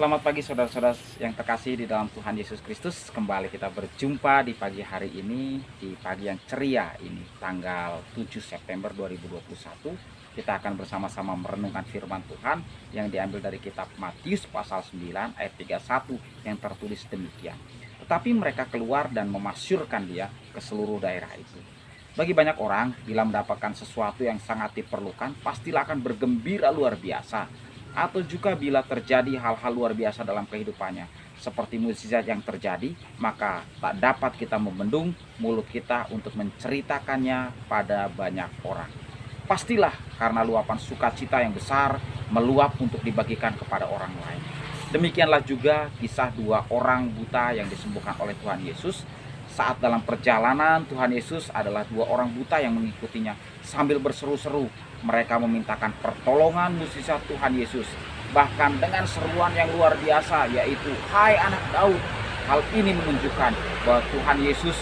Selamat pagi saudara-saudara yang terkasih di dalam Tuhan Yesus Kristus. Kembali kita berjumpa di pagi hari ini, di pagi yang ceria ini, tanggal 7 September 2021. Kita akan bersama-sama merenungkan firman Tuhan yang diambil dari kitab Matius pasal 9 ayat 31 yang tertulis demikian. Tetapi mereka keluar dan memasyurkan dia ke seluruh daerah itu. Bagi banyak orang, bila mendapatkan sesuatu yang sangat diperlukan, pastilah akan bergembira luar biasa. Atau juga bila terjadi hal-hal luar biasa dalam kehidupannya, seperti mukjizat yang terjadi, maka tak dapat kita membendung mulut kita untuk menceritakannya pada banyak orang. Pastilah karena luapan sukacita yang besar meluap untuk dibagikan kepada orang lain. Demikianlah juga kisah dua orang buta yang disembuhkan oleh Tuhan Yesus. Saat dalam perjalanan Tuhan Yesus adalah dua orang buta yang mengikutinya sambil berseru-seru. Mereka memintakan pertolongan mukjizat Tuhan Yesus. Bahkan dengan seruan yang luar biasa, yaitu "Hai anak Daud." Hal ini menunjukkan bahwa Tuhan Yesus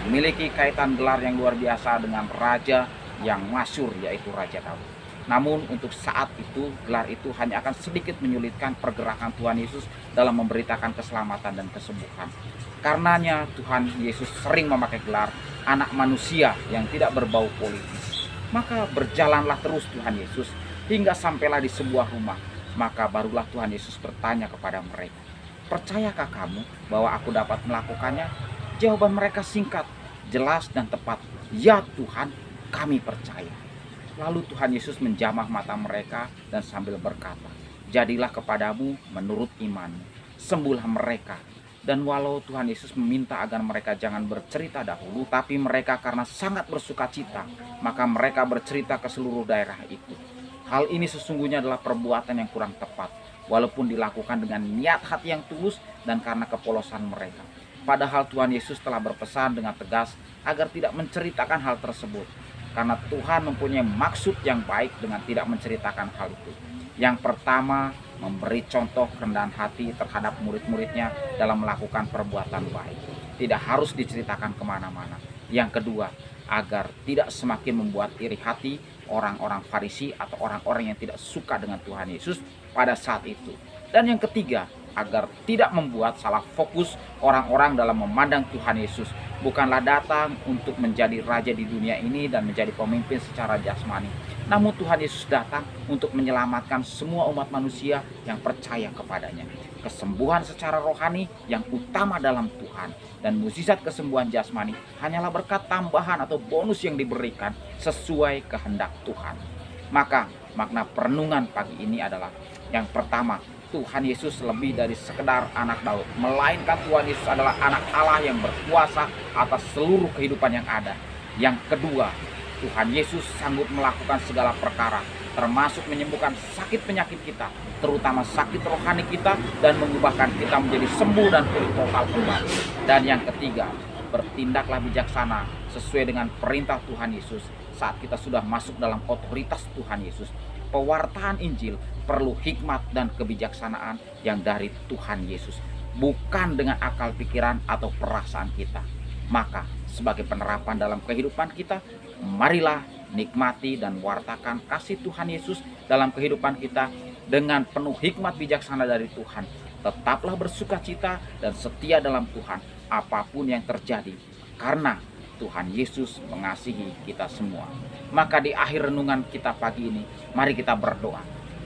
memiliki kaitan gelar yang luar biasa dengan raja yang masyhur, yaitu Raja Daud. Namun untuk saat itu, gelar itu hanya akan sedikit menyulitkan pergerakan Tuhan Yesus dalam memberitakan keselamatan dan kesembuhan. Karenanya Tuhan Yesus sering memakai gelar anak manusia yang tidak berbau politis. Maka berjalanlah terus Tuhan Yesus hingga sampailah di sebuah rumah. Maka barulah Tuhan Yesus bertanya kepada mereka, "Percayakah kamu bahwa aku dapat melakukannya?" Jawaban mereka singkat, jelas dan tepat, "Ya Tuhan, kami percaya." Lalu Tuhan Yesus menjamah mata mereka dan sambil berkata, "Jadilah kepadamu menurut imanmu." Sembuhlah mereka. Dan walau Tuhan Yesus meminta agar mereka jangan bercerita dahulu, tapi mereka karena sangat bersukacita, maka mereka bercerita ke seluruh daerah itu. Hal ini sesungguhnya adalah perbuatan yang kurang tepat, walaupun dilakukan dengan niat hati yang tulus dan karena kepolosan mereka. Padahal Tuhan Yesus telah berpesan dengan tegas agar tidak menceritakan hal tersebut, karena Tuhan mempunyai maksud yang baik dengan tidak menceritakan hal itu. Yang pertama, memberi contoh kerendahan hati terhadap murid-muridnya dalam melakukan perbuatan baik. Tidak harus diceritakan kemana-mana. Yang kedua, agar tidak semakin membuat iri hati orang-orang Farisi atau orang-orang yang tidak suka dengan Tuhan Yesus pada saat itu. Dan yang ketiga, agar tidak membuat salah fokus orang-orang dalam memandang Tuhan Yesus. Bukanlah datang untuk menjadi raja di dunia ini dan menjadi pemimpin secara jasmani. Namun Tuhan Yesus datang untuk menyelamatkan semua umat manusia yang percaya kepadanya. Kesembuhan secara rohani yang utama dalam Tuhan, dan mukjizat kesembuhan jasmani hanyalah berkat tambahan atau bonus yang diberikan sesuai kehendak Tuhan. Maka makna perenungan pagi ini adalah, yang pertama, Tuhan Yesus lebih dari sekedar anak Daud, melainkan Tuhan Yesus adalah anak Allah yang berkuasa atas seluruh kehidupan yang ada. Yang kedua, Tuhan Yesus sanggup melakukan segala perkara, termasuk menyembuhkan sakit penyakit kita, terutama sakit rohani kita, dan mengubahkan kita menjadi sembuh dan pulih total kembali. Dan yang ketiga, bertindaklah bijaksana sesuai dengan perintah Tuhan Yesus saat kita sudah masuk dalam otoritas Tuhan Yesus. Pewartaan Injil perlu hikmat dan kebijaksanaan yang dari Tuhan Yesus, bukan dengan akal pikiran atau perasaan kita. Maka sebagai penerapan dalam kehidupan kita, marilah nikmati dan wartakan kasih Tuhan Yesus dalam kehidupan kita dengan penuh hikmat bijaksana dari Tuhan. Tetaplah bersukacita dan setia dalam Tuhan apapun yang terjadi, karena Tuhan Yesus mengasihi kita semua. Maka di akhir renungan kita pagi ini, mari kita berdoa.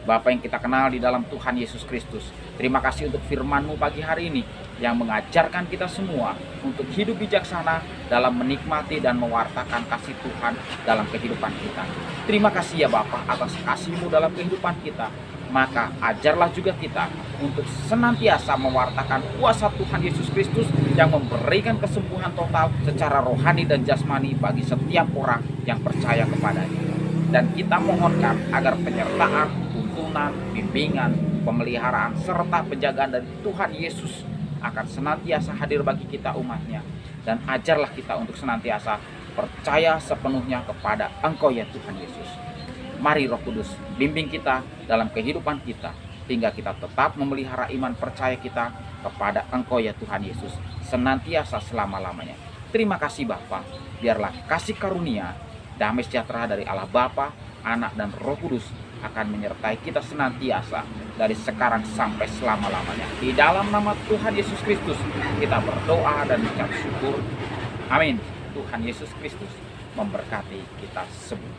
Bapa yang kita kenal di dalam Tuhan Yesus Kristus, terima kasih untuk firman-Mu pagi hari ini yang mengajarkan kita semua untuk hidup bijaksana dalam menikmati dan mewartakan kasih Tuhan dalam kehidupan kita. Terima kasih ya Bapa atas kasih-Mu dalam kehidupan kita. Maka ajarlah juga kita untuk senantiasa mewartakan kuasa Tuhan Yesus Kristus yang memberikan kesembuhan total secara rohani dan jasmani bagi setiap orang yang percaya kepadanya. Dan kita mohonkan agar penyertaan, tuntunan, bimbingan, pemeliharaan, serta penjagaan dari Tuhan Yesus akan senantiasa hadir bagi kita umatnya. Dan ajarlah kita untuk senantiasa percaya sepenuhnya kepada Engkau ya Tuhan Yesus. Mari Roh Kudus bimbing kita dalam kehidupan kita, hingga kita tetap memelihara iman percaya kita kepada Engkau ya Tuhan Yesus, senantiasa selama-lamanya. Terima kasih Bapa, biarlah kasih karunia, damai sejahtera dari Allah Bapa, Anak, dan Roh Kudus akan menyertai kita senantiasa dari sekarang sampai selama-lamanya. Di dalam nama Tuhan Yesus Kristus kita berdoa dan mengucap syukur. Amin. Tuhan Yesus Kristus memberkati kita semua.